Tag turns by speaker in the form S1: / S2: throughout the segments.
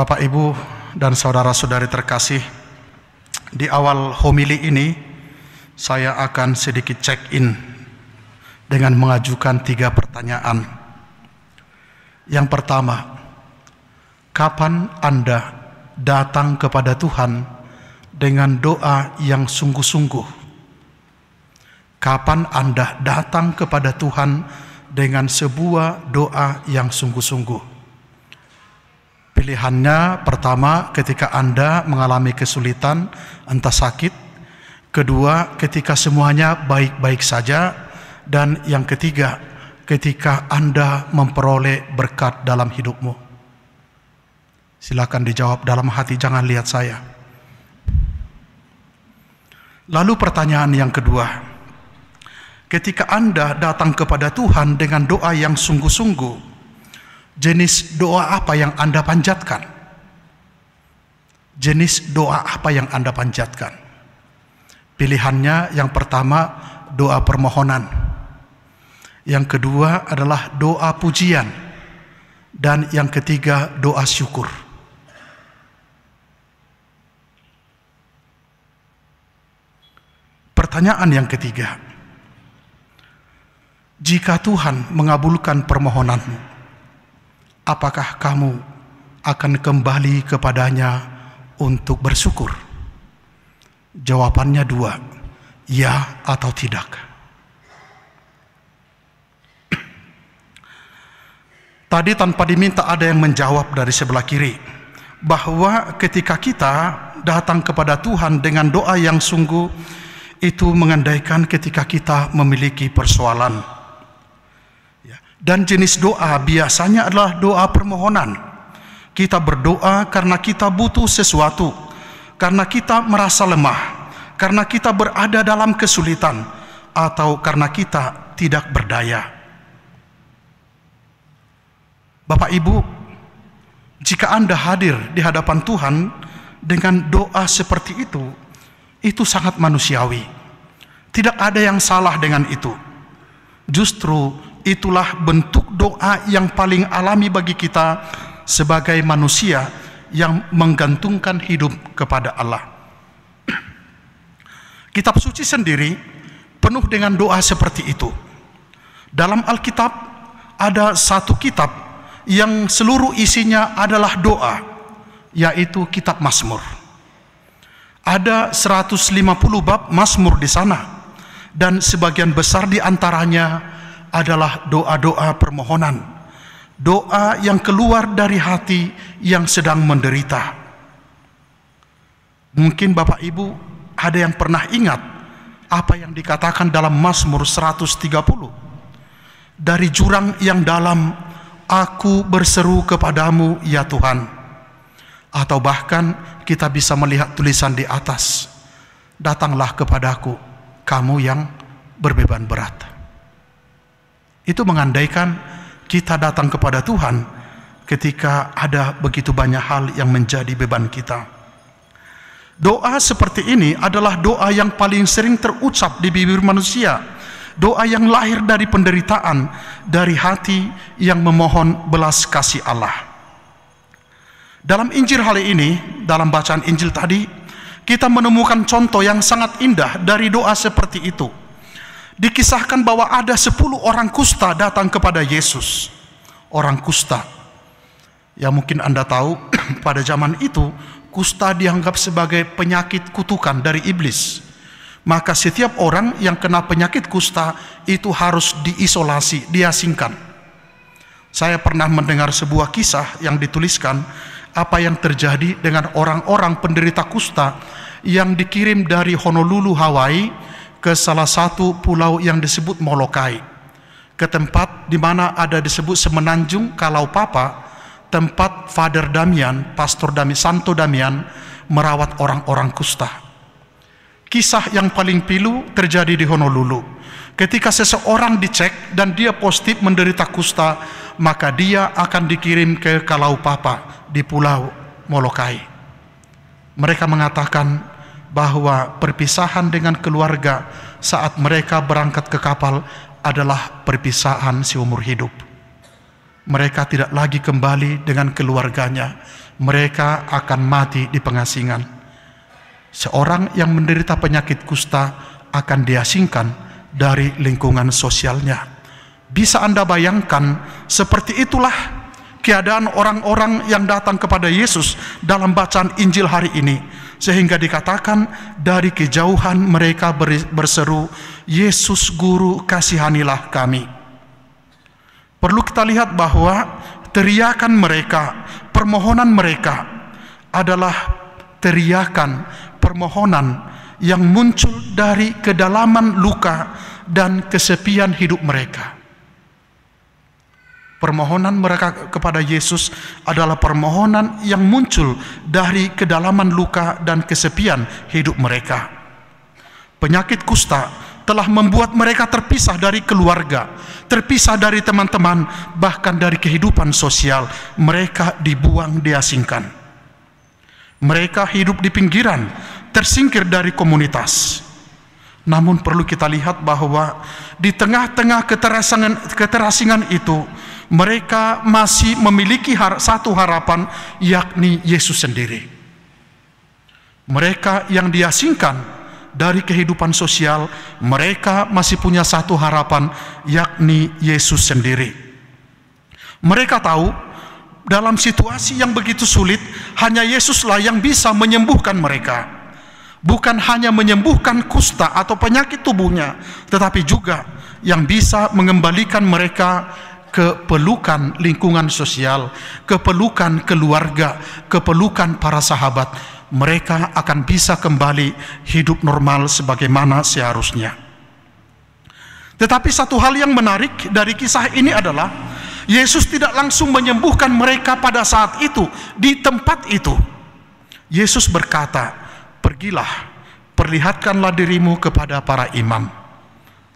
S1: Bapak, Ibu, dan saudara-saudari terkasih, di awal homili ini saya akan sedikit check-in dengan mengajukan 3 pertanyaan. Yang pertama, kapan Anda datang kepada Tuhan dengan doa yang sungguh-sungguh? Kapan Anda datang kepada Tuhan dengan sebuah doa yang sungguh-sungguh? Pilihannya pertama, ketika Anda mengalami kesulitan, entah sakit. Kedua, ketika semuanya baik-baik saja. Dan yang ketiga, ketika Anda memperoleh berkat dalam hidupmu. Silakan dijawab dalam hati, jangan lihat saya. Lalu pertanyaan yang kedua, ketika Anda datang kepada Tuhan dengan doa yang sungguh-sungguh, jenis doa apa yang Anda panjatkan? Jenis doa apa yang Anda panjatkan? Pilihannya yang pertama, doa permohonan. Yang kedua adalah doa pujian. Dan yang ketiga, doa syukur. Pertanyaan yang ketiga, jika Tuhan mengabulkan permohonanmu, apakah kamu akan kembali kepadanya untuk bersyukur? Jawabannya 2, ya atau tidak. Tadi tanpa diminta ada yang menjawab dari sebelah kiri, bahwa ketika kita datang kepada Tuhan dengan doa yang sungguh, itu mengandaikan ketika kita memiliki persoalan. Dan jenis doa biasanya adalah doa permohonan. Kita berdoa karena kita butuh sesuatu, karena kita merasa lemah, karena kita berada dalam kesulitan, atau karena kita tidak berdaya. Bapak Ibu, jika Anda hadir di hadapan Tuhan dengan doa seperti itu sangat manusiawi. Tidak ada yang salah dengan itu. Justru itulah bentuk doa yang paling alami bagi kita sebagai manusia yang menggantungkan hidup kepada Allah. Kitab suci sendiri penuh dengan doa seperti itu. Dalam Alkitab ada satu kitab yang seluruh isinya adalah doa, yaitu kitab Mazmur. Ada 150 bab Mazmur di sana, dan sebagian besar di antaranya adalah doa-doa permohonan, doa yang keluar dari hati yang sedang menderita. Mungkin Bapak Ibu ada yang pernah ingat apa yang dikatakan dalam Mazmur 130. Dari jurang yang dalam aku berseru kepadamu ya Tuhan. Atau bahkan kita bisa melihat tulisan di atas, datanglah kepadaku kamu yang berbeban berat. Itu mengandaikan kita datang kepada Tuhan ketika ada begitu banyak hal yang menjadi beban kita. Doa seperti ini adalah doa yang paling sering terucap di bibir manusia. Doa yang lahir dari penderitaan, dari hati yang memohon belas kasih Allah. Dalam Injil hari ini, dalam bacaan Injil tadi, kita menemukan contoh yang sangat indah dari doa seperti itu. Dikisahkan bahwa ada 10 orang kusta datang kepada Yesus. Orang kusta. Ya mungkin Anda tahu, pada zaman itu, kusta dianggap sebagai penyakit kutukan dari iblis. Maka setiap orang yang kena penyakit kusta itu harus diisolasi, diasingkan. Saya pernah mendengar sebuah kisah yang dituliskan apa yang terjadi dengan orang-orang penderita kusta yang dikirim dari Honolulu, Hawaii ke salah satu pulau yang disebut Molokai, ke tempat di mana ada disebut Semenanjung Kalaupapa, tempat Father Damian, Pastor Damian, Santo Damian merawat orang-orang kusta. Kisah yang paling pilu terjadi di Honolulu. Ketika seseorang dicek dan dia positif menderita kusta, maka dia akan dikirim ke Kalaupapa di pulau Molokai. Mereka mengatakan bahwa perpisahan dengan keluarga saat mereka berangkat ke kapal adalah perpisahan seumur hidup. Mereka tidak lagi kembali dengan keluarganya. mereka akan mati di pengasingan. Seorang yang menderita penyakit kusta akan diasingkan dari lingkungan sosialnya. Bisa Anda bayangkan, seperti itulah keadaan orang-orang yang datang kepada Yesus dalam bacaan Injil hari ini. Sehingga dikatakan dari kejauhan mereka berseru, "Yesus Guru, kasihanilah kami." Perlu kita lihat bahwa teriakan mereka, permohonan mereka adalah teriakan, permohonan yang muncul dari kedalaman luka dan kesepian hidup mereka. Permohonan mereka kepada Yesus adalah permohonan yang muncul dari kedalaman luka dan kesepian hidup mereka. Penyakit kusta telah membuat mereka terpisah dari keluarga, terpisah dari teman-teman, bahkan dari kehidupan sosial. Mereka dibuang, diasingkan. Mereka hidup di pinggiran, tersingkir dari komunitas. Namun perlu kita lihat bahwa di tengah-tengah keterasingan itu, mereka masih memiliki satu harapan, yakni Yesus sendiri. Mereka yang diasingkan dari kehidupan sosial, mereka masih punya satu harapan, yakni Yesus sendiri. Mereka tahu dalam situasi yang begitu sulit, hanya Yesuslah yang bisa menyembuhkan mereka. Bukan hanya menyembuhkan kusta atau penyakit tubuhnya, tetapi juga yang bisa mengembalikan mereka ke pelukan lingkungan sosial, ke pelukan keluarga, ke pelukan para sahabat. Mereka akan bisa kembali hidup normal sebagaimana seharusnya. Tetapi satu hal yang menarik dari kisah ini adalah Yesus tidak langsung menyembuhkan mereka pada saat itu, di tempat itu. Yesus berkata, "Pergilah, perlihatkanlah dirimu kepada para imam."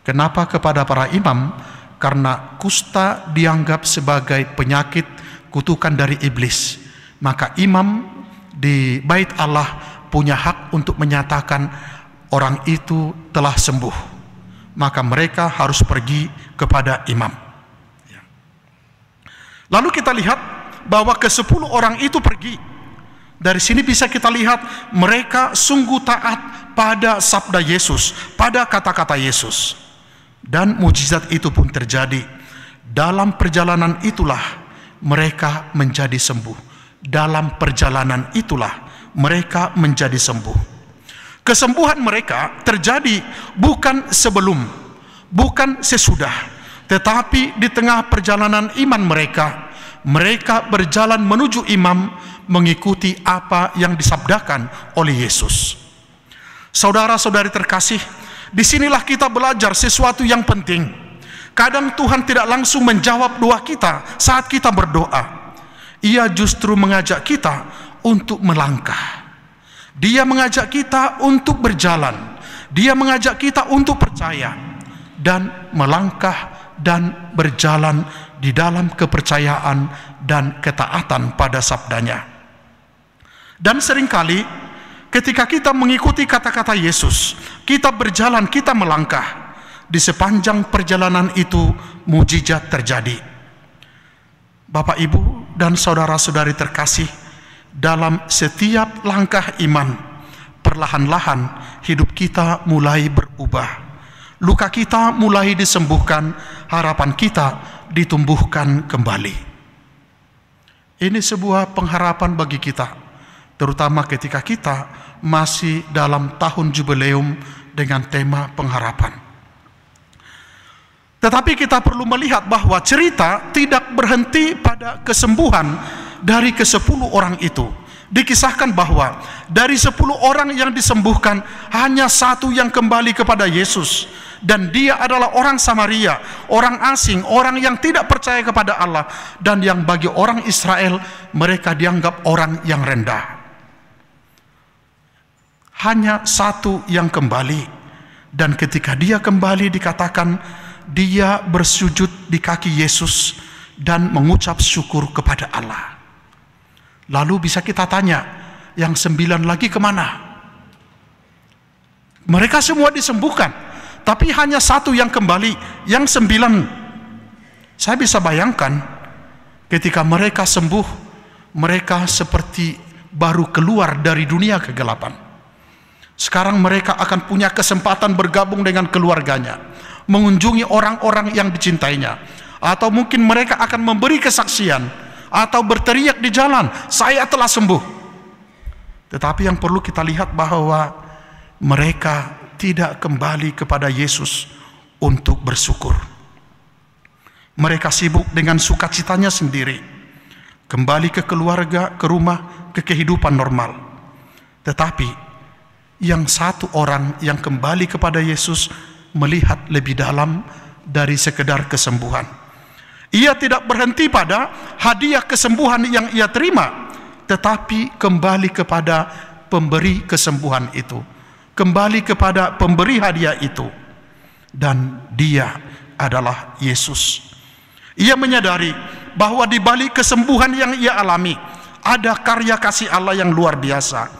S1: Kenapa kepada para imam? Karena kusta dianggap sebagai penyakit kutukan dari iblis. Maka imam di bait Allah punya hak untuk menyatakan orang itu telah sembuh. Maka mereka harus pergi kepada imam. Lalu kita lihat bahwa ke-10 orang itu pergi. Dari sini bisa kita lihat mereka sungguh taat pada sabda Yesus, pada kata-kata Yesus. Dan mujizat itu pun terjadi. Dalam perjalanan itulah mereka menjadi sembuh. Dalam perjalanan itulah mereka menjadi sembuh. Kesembuhan mereka terjadi bukan sebelum, bukan sesudah, tetapi di tengah perjalanan iman mereka. Mereka berjalan menuju imam, mengikuti apa yang disabdakan oleh Yesus. Saudara-saudari terkasih, disinilah kita belajar sesuatu yang penting. Kadang Tuhan tidak langsung menjawab doa kita saat kita berdoa. Ia justru mengajak kita untuk melangkah. Dia mengajak kita untuk berjalan. Dia mengajak kita untuk percaya dan melangkah dan berjalan di dalam kepercayaan dan ketaatan pada sabdanya. Dan seringkali ketika kita mengikuti kata-kata Yesus, kita berjalan, kita melangkah. Di sepanjang perjalanan itu, mujizat terjadi. Bapak, Ibu, dan saudara-saudari terkasih, dalam setiap langkah iman, perlahan-lahan hidup kita mulai berubah. Luka kita mulai disembuhkan, harapan kita ditumbuhkan kembali. Ini sebuah pengharapan bagi kita, terutama ketika kita masih dalam tahun jubileum dengan tema pengharapan. Tetapi kita perlu melihat bahwa cerita tidak berhenti pada kesembuhan dari ke-10 orang itu. Dikisahkan bahwa dari 10 orang yang disembuhkan, hanya 1 yang kembali kepada Yesus. Dan dia adalah orang Samaria, orang asing, orang yang tidak percaya kepada Allah. Dan yang bagi orang Israel, mereka dianggap orang yang rendah. Hanya 1 yang kembali. Dan ketika dia kembali dikatakan, dia bersujud di kaki Yesus dan mengucap syukur kepada Allah. Lalu bisa kita tanya, yang 9 lagi kemana? Mereka semua disembuhkan, tapi hanya 1 yang kembali. Yang 9, saya bisa bayangkan ketika mereka sembuh, mereka seperti baru keluar dari dunia kegelapan. Sekarang mereka akan punya kesempatan bergabung dengan keluarganya, mengunjungi orang-orang yang dicintainya, atau mungkin mereka akan memberi kesaksian atau berteriak di jalan, "Saya telah sembuh." Tetapi yang perlu kita lihat bahwa mereka tidak kembali kepada Yesus untuk bersyukur. Mereka sibuk dengan sukacitanya sendiri, kembali ke keluarga, ke rumah, ke kehidupan normal. Tetapi yang satu orang yang kembali kepada Yesus melihat lebih dalam dari sekedar kesembuhan. Ia tidak berhenti pada hadiah kesembuhan yang ia terima, tetapi kembali kepada pemberi kesembuhan itu, kembali kepada pemberi hadiah itu, dan dia adalah Yesus. Ia menyadari bahwa di balik kesembuhan yang ia alami ada karya kasih Allah yang luar biasa,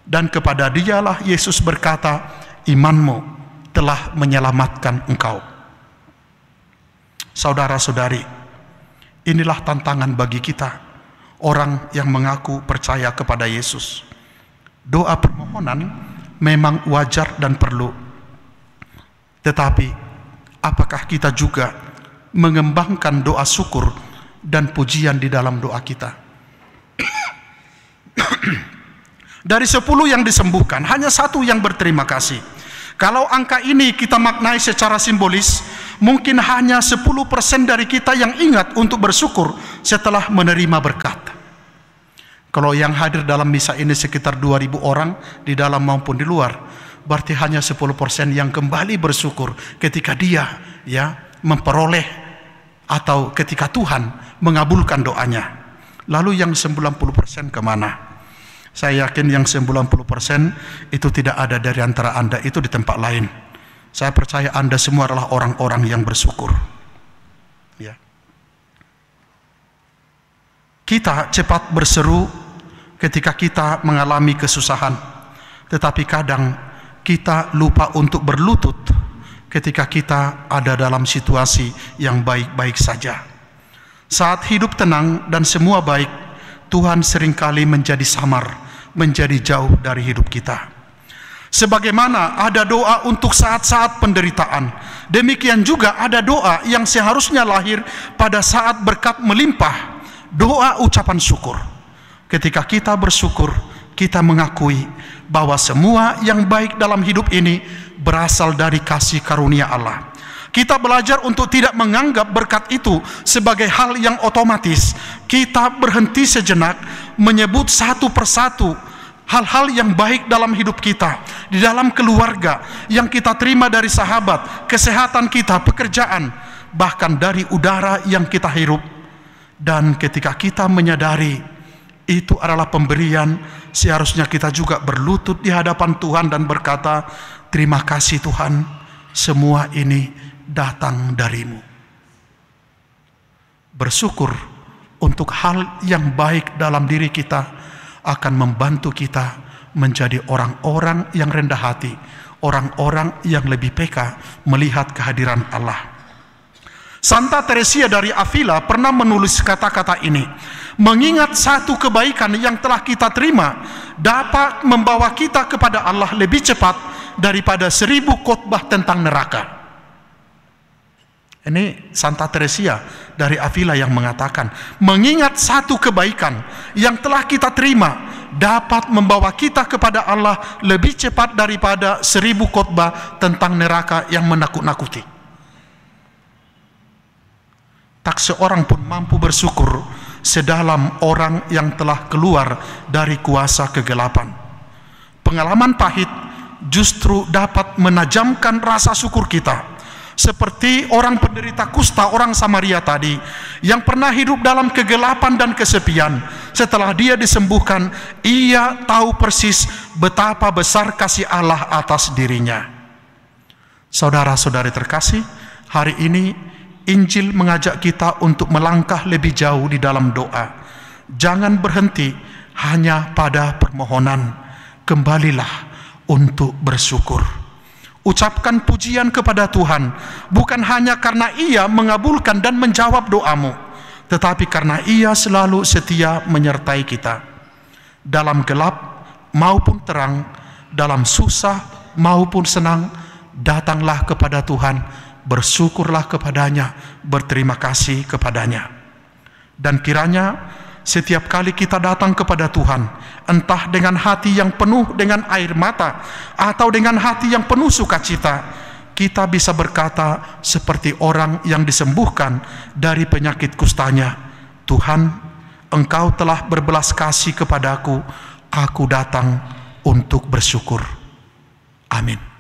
S1: dan kepada dialah Yesus berkata, "Imanmu telah menyelamatkan engkau." Saudara-saudari, inilah tantangan bagi kita, orang yang mengaku percaya kepada Yesus. Doa permohonan memang wajar dan perlu. Tetapi, apakah kita juga mengembangkan doa syukur dan pujian di dalam doa kita? Dari 10 yang disembuhkan, hanya 1 yang berterima kasih. Kalau angka ini kita maknai secara simbolis, mungkin hanya 10% dari kita yang ingat untuk bersyukur setelah menerima berkat. Kalau yang hadir dalam misa ini sekitar 2.000 orang di dalam maupun di luar, berarti hanya 10% yang kembali bersyukur ketika dia memperoleh atau ketika Tuhan mengabulkan doanya. Lalu yang 90% kemana? Saya yakin yang 90% itu tidak ada dari antara Anda, itu di tempat lain. Saya percaya Anda semua adalah orang-orang yang bersyukur. Ya. Kita cepat berseru ketika kita mengalami kesusahan, tetapi kadang kita lupa untuk berlutut ketika kita ada dalam situasi yang baik-baik saja. Saat hidup tenang dan semua baik, Tuhan seringkali menjadi samar, menjadi jauh dari hidup kita. Sebagaimana ada doa untuk saat-saat penderitaan, demikian juga ada doa yang seharusnya lahir pada saat berkat melimpah, doa ucapan syukur. Ketika kita bersyukur, kita mengakui bahwa semua yang baik dalam hidup ini berasal dari kasih karunia Allah. Kita belajar untuk tidak menganggap berkat itu sebagai hal yang otomatis. Kita berhenti sejenak menyebut satu persatu hal-hal yang baik dalam hidup kita, di dalam keluarga, yang kita terima dari sahabat, kesehatan kita, pekerjaan, bahkan dari udara yang kita hirup. Dan ketika kita menyadari itu adalah pemberian, seharusnya kita juga berlutut di hadapan Tuhan dan berkata, "Terima kasih Tuhan, semua ini datang darimu." Bersyukur untuk hal yang baik dalam diri kita akan membantu kita menjadi orang-orang yang rendah hati, orang-orang yang lebih peka melihat kehadiran Allah. Santa Teresia dari Avila pernah menulis kata-kata ini, "Mengingat satu kebaikan yang telah kita terima dapat membawa kita kepada Allah lebih cepat daripada 1000 khotbah tentang neraka." Ini Santa Teresia dari Avila yang mengatakan, mengingat satu kebaikan yang telah kita terima dapat membawa kita kepada Allah lebih cepat daripada 1000 khotbah tentang neraka yang menakut-nakuti. Tak seorang pun mampu bersyukur sedalam orang yang telah keluar dari kuasa kegelapan. Pengalaman pahit justru dapat menajamkan rasa syukur kita. Seperti orang penderita kusta, orang Samaria tadi, yang pernah hidup dalam kegelapan dan kesepian. Setelah dia disembuhkan, ia tahu persis betapa besar kasih Allah atas dirinya. Saudara-saudari terkasih, hari ini Injil mengajak kita untuk melangkah lebih jauh di dalam doa. Jangan berhenti hanya pada permohonan, kembalilah untuk bersyukur. Ucapkan pujian kepada Tuhan, bukan hanya karena Ia mengabulkan dan menjawab doamu, tetapi karena Ia selalu setia menyertai kita. Dalam gelap maupun terang, dalam susah maupun senang, datanglah kepada Tuhan, bersyukurlah kepadanya, berterima kasih kepadanya. Dan kiranya setiap kali kita datang kepada Tuhan, entah dengan hati yang penuh dengan air mata atau dengan hati yang penuh sukacita, kita bisa berkata seperti orang yang disembuhkan dari penyakit kustanya, Tuhan, Engkau telah berbelas kasih kepadaku, aku datang untuk bersyukur. Amin.